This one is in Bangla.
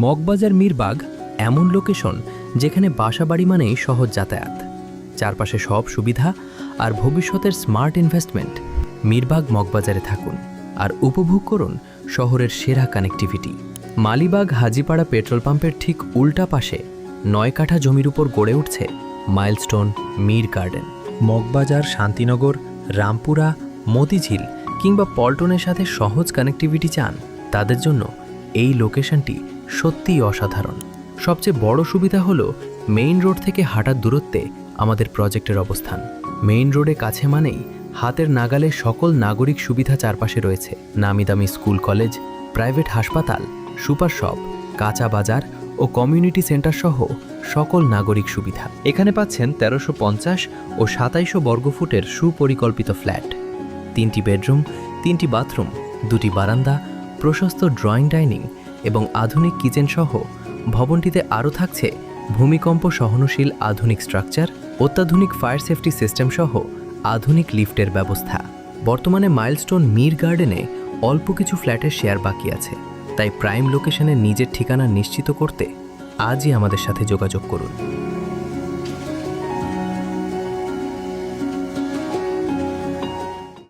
মগবাজার মিরবাগ এমন লোকেশন যেখানে বাসাবাড়ি মানেই সহজ যাতায়াত, চারপাশে সব সুবিধা আর ভবিষ্যতের স্মার্ট ইনভেস্টমেন্ট। মিরবাগ মগবাজারে থাকুন আর উপভোগ করুন শহরের সেরা কানেক্টিভিটি। মালিবাগ হাজিপাড়া পেট্রোল পাম্পের ঠিক উল্টা পাশে 9 কাঠা জমির উপর গড়ে উঠছে মাইলস্টোন মির গার্ডেন। মগবাজার, শান্তিনগর, রামপুরা, মতিঝিল কিংবা পল্টনের সাথে সহজ কানেক্টিভিটি চান, তাদের জন্য এই লোকেশনটি সত্যিই অসাধারণ। সবচেয়ে বড় সুবিধা হলো মেইন রোড থেকে হাঁটার দূরত্বে আমাদের প্রজেক্টের অবস্থান। মেইন রোডে কাছে মানেই হাতের নাগালে সকল নাগরিক সুবিধা চারপাশে রয়েছে। নামিদামি স্কুল, কলেজ, প্রাইভেট হাসপাতাল, সুপার শপ, কাঁচা বাজার ও কমিউনিটি সেন্টার সহ সকল নাগরিক সুবিধা। এখানে পাচ্ছেন 1350 ও 2700 বর্গফুটের সুপরিকল্পিত ফ্ল্যাট, 3টি বেডরুম, 3টি বাথরুম, 2টি বারান্দা, প্রশস্ত ড্রয়িং ডাইনিং এবং আধুনিক কিচেন সহ ভবনটিতে আরও থাকছে ভূমিকম্প সহনশীল আধুনিক স্ট্রাকচার, অত্যাধুনিক ফায়ার সেফটি সিস্টেম সহ আধুনিক লিফটের ব্যবস্থা। বর্তমানে মাইলস্টোন মির গার্ডেনে অল্প কিছু ফ্ল্যাটের শেয়ার বাকি আছে, তাই প্রাইম লোকেশনে নিজের ঠিকানা নিশ্চিত করতে আজই আমাদের সাথে যোগাযোগ করুন।